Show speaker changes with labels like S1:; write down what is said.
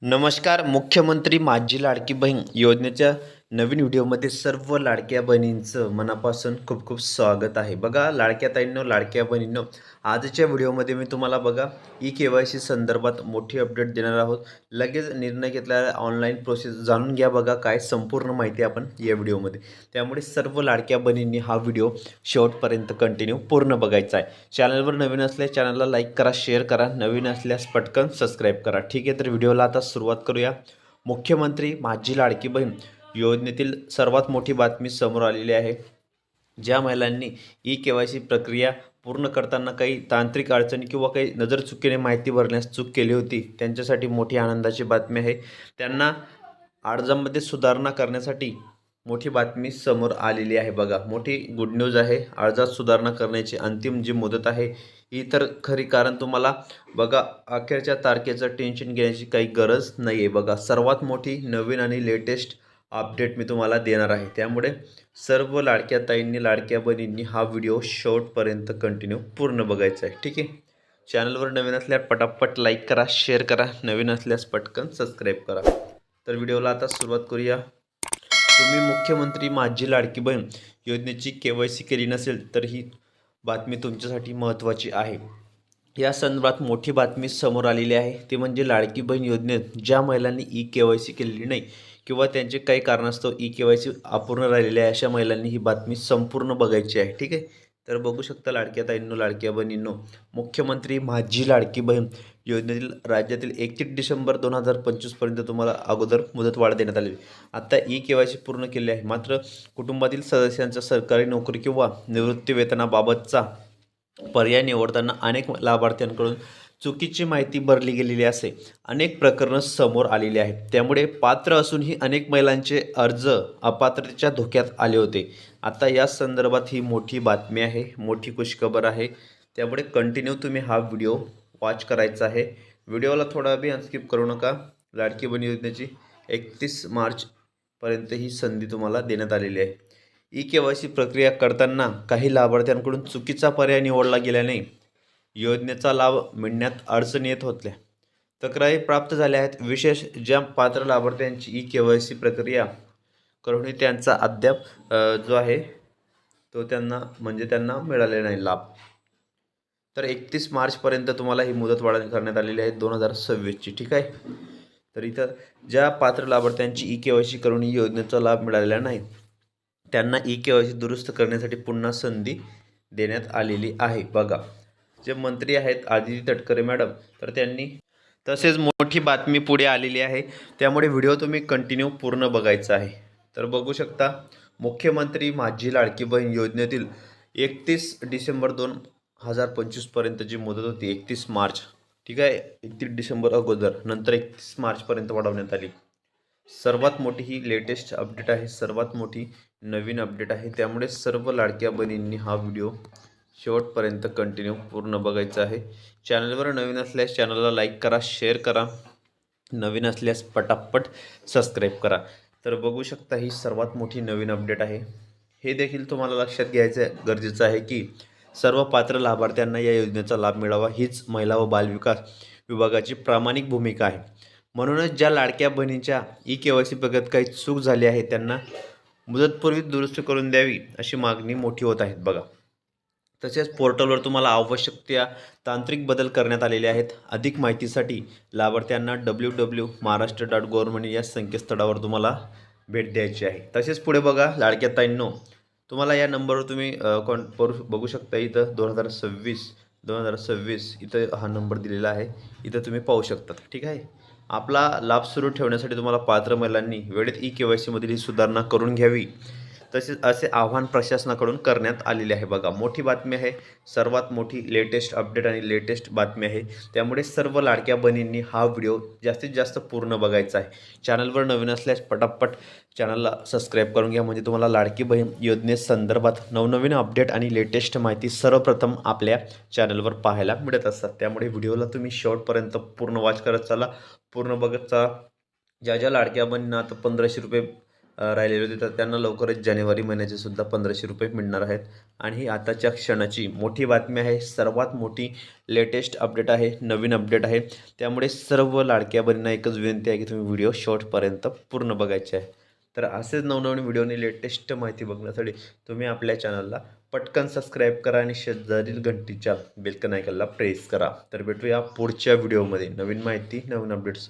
S1: नमस्कार. मुख्यमंत्री माझी लाडकी बहीण योजनेच्या नवीन व्हिडिओमध्ये सर्व लाडक्या बहिणींचं मनापासून खूप खूप स्वागत आहे. बघा लाडक्या ताईंनो, लाडक्या बहिणींनो, आजच्या व्हिडिओमध्ये मी तुम्हाला बघा ई-के-वाय-सी संदर्भात मोठी अपडेट देणार आहोत. लगेच निर्णय घेतलेला ऑनलाईन प्रोसेस जाणून घ्या. बघा काय संपूर्ण माहिती आपण या व्हिडिओमध्ये. त्यामुळे सर्व लाडक्या बहिणींनी हा व्हिडिओ शेवटपर्यंत कंटिन्यू पूर्ण बघायचा आहे. चॅनलवर नवीन असल्यास चॅनलला लाईक करा, शेअर करा. नवीन असल्यास पटकन सबस्क्राईब करा. ठीक आहे, तर व्हिडिओला आता सुरुवात करूया. मुख्यमंत्री माझी लाडकी बहीण योजनेतील सर्वात मोठी बातमी समोर आलेली आहे. ज्या महिलांनी ई-के-वाय-सी प्रक्रिया पूर्ण करताना काही तांत्रिक अडचणी किंवा काही नजर चुकीने माहिती भरण्यास चूक केली होती, त्यांच्यासाठी मोठी आनंदाची बातमी आहे. त्यांना अर्जामध्ये सुधारणा करण्यासाठी मोठी बातमी समोर आलेली आहे. बघा मोठी गुड न्यूज आहे. अर्जात सुधारणा करण्याची अंतिम जी मुदत आहे ही तर खरी, कारण तुम्हाला बघा अखेरच्या तारखेचं टेन्शन घेण्याची काही गरज नाही आहे. बघा सर्वात मोठी नवीन आणि लेटेस्ट अपडेट मी तुम्हाला देणार आहे. त्यामुळे सर्व लाडक्या ताईंनी, लाडक्या बहिणींनी हा व्हिडिओ शेवटपर्यंत कंटिन्यू पूर्ण बघायचा आहे. ठीक आहे. चॅनलवर नवीन असल्यास पटापट लाईक करा, शेअर करा. नवीन असल्यास पटकन सबस्क्राईब करा. तर व्हिडिओला आता सुरुवात करूया. तुम्ही मुख्यमंत्री माझी लाडकी बहीण योजनेची के-वाय-सी केली नसेल तर ही बातमी तुमच्यासाठी महत्त्वाची आहे. या संदर्भात मोठी बातमी समोर आलेली आहे. ती म्हणजे लाडकी बहीण योजनेत ज्या महिलांनी ई-के-वाय-सी केलेली नाही किंवा त्यांचे काही कारणास्तव ई-के-वाय-सी अपूर्ण राहिलेली आहे, अशा महिलांनी ही बातमी संपूर्ण बघायची आहे. ठीक आहे, तर बघू शकता लाडक्या ताईंनो, लाडक्या बहिणींनो, मुख्यमंत्री माझी लाडकी बहीण योजनेतील राज्यातील 31 डिसेंबर 2025 तुम्हाला अगोदर मुदतवाढ देण्यात आली. आता ई-के-वाय-सी पूर्ण केली आहे, मात्र कुटुंबातील सदस्यांचा सरकारी नोकरी किंवा निवृत्ती वेतनाबाबतचा पर्याय निवडताना अनेक लाभार्थ्यांकडून चुकीची माहिती भरली गेलेली असे अनेक प्रकरणं समोर आलेली आहेत. त्यामुळे पात्र असूनही अनेक महिलांचे अर्ज अपात्रतेच्या धोक्यात आले होते. आता या संदर्भात ही मोठी बातमी आहे, मोठी खुशखबर आहे. त्यामुळे कंटिन्यू तुम्ही हा व्हिडिओ वॉच करायचा आहे. व्हिडिओला थोडा बी अनस्किप करू नका. लाडकी बहीण योजनेची 31 मार्चपर्यंत ही संधी तुम्हाला देण्यात आलेली आहे. ई-के-वाय-सी प्रक्रिया करताना काही लाभार्थ्यांकडून चुकीचा पर्याय निवडला गेल्याने योजनेचा लाभ मिळण्यात अडचणी येत होत्या. तक्रारी प्राप्त झाल्या आहेत. विशेष ज्या पात्र लाभार्थ्यांची ई-के-वाय-सी प्रक्रिया करूनही त्यांचा अद्याप जो आहे तो त्यांना मिळालेला नाही लाभ. तर 31 मार्चपर्यंत तुम्हाला ही मुदतवाढ करण्यात आलेली आहे 2026ची. ठीक आहे, तर इथं ज्या पात्र लाभार्थ्यांची ई-के-वाय-सी करून योजनेचा लाभ मिळालेला नाही त्यांना ई-के-वाय-सी दुरुस्त करण्यासाठी पुन्हा संधी देण्यात आलेली आहे. बघा जे मंत्री आहेत आदिती तटकरे मॅडम, तर त्यांनी तसेच मोठी बातमी पुढे आलेली आहे. त्यामुळे व्हिडिओ तुम्ही कंटिन्यू पूर्ण बघायचा आहे. तर बघू शकता मुख्यमंत्री माझी लाडकी बहीण योजनेतील 31 डिसेंबर 2025 जी मुदत होती 31 मार्च, ठीक आहे, 31 डिसेंबर अगोदर, नंतर 31 मार्चपर्यंत वाढवण्यात आली. सर्वात मोठी ही लेटेस्ट अपडेट आहे, सर्वात मोठी नवीन अपडेट आहे. त्यामुळे सर्व लाडक्या बहिणींनी हा व्हिडिओ शेवटपर्यंत कंटिन्यू पूर्ण बघायचा आहे. चॅनलवर नवीन असल्यास चॅनलला लाईक करा, शेअर करा. नवीन असल्यास पटापट सबस्क्राईब करा. तर बघू शकता ही सर्वात मोठी नवीन अपडेट आहे. हे देखील तुम्हाला लक्षात घ्यायचं गरजेचं आहे की सर्व पात्र लाभार्थ्यांना या योजनेचा लाभ मिळावा हीच महिला व बालविकास विभागाची प्रामाणिक भूमिका आहे. म्हणूनच ज्या लाडक्या बहिणींच्या ई-के-वाय-सी प्रक्रियेत काही चूक झाली आहे त्यांना मुदतपूर्वी दुरुस्त करून द्यावी अशी मागणी मोठी होत आहेत. बघा तसेच पोर्टलवर तुम्हाला आवश्यक त्या तांत्रिक बदल करण्यात आलेले आहेत. अधिक माहितीसाठी लाभार्थ्यांना www.maharashtra.government या संकेतस्थळावर तुम्हाला भेट द्यायची आहे. तसेच पुढे बघा लाडक्या ताईंनो, तुम्हाला या नंबरवर तुम्ही बघू शकता. इथं 2026 इथं हा नंबर दिलेला आहे, इथं तुम्ही पाहू शकता. ठीक आहे, आपला लाभ सुरू ठेवण्यासाठी तुम्हाला पात्र महिलांनी वेळेत ई-के-वाय-सीमधील ही सुधारणा करून घ्यावी, तसेच असे आव्हान प्रशासनाकडून करण्यात आलेले आहे. बघा मोठी बातमी आहे, सर्वात मोठी लेटेस्ट अपडेट आणि लेटेस्ट बातमी आहे. त्यामुळे सर्व लाडक्या बहिणींनी हा व्हिडिओ जास्तीत जास्त पूर्ण बघायचा आहे. चॅनलवर नवीन असल्यास पटापट चॅनलला सबस्क्राईब करून घ्या, म्हणजे तुम्हाला लाडकी बहीण योजनेसंदर्भात नवनवीन अपडेट आणि लेटेस्ट माहिती सर्वप्रथम आपल्या चॅनलवर पाहायला मिळत असतात. त्यामुळे व्हिडिओला तुम्ही शेवटपर्यंत पूर्ण वॉच करत चला, पूर्ण बघत चला. ज्या ज्या लाडक्या बहिणींना आता 1500 रुपये राहिलेले होते, तर त्यांना लवकरच जानेवारी महिन्याचे सुद्धा 1500 रुपये मिळणार आहेत. आणि ही आताच्या क्षणाची मोठी बातमी आहे, सर्वात मोठी लेटेस्ट अपडेट आहे, नवीन अपडेट आहे. त्यामुळे सर्व लाडक्या बहिणींना एकच विनंती आहे की तुम्ही व्हिडिओ शेवटपर्यंत पूर्ण बघायचे आहे. तर असेच नवनवीन व्हिडिओनी लेटेस्ट माहिती बघण्यासाठी तुम्ही आपल्या चॅनलला पटकन सबस्क्राईब करा आणि शेजारील घंटीच्या बेलकन आयकॉनला प्रेस करा. तर भेटूया पुढच्या व्हिडिओमध्ये नवीन माहिती, नवीन अपडेट्स.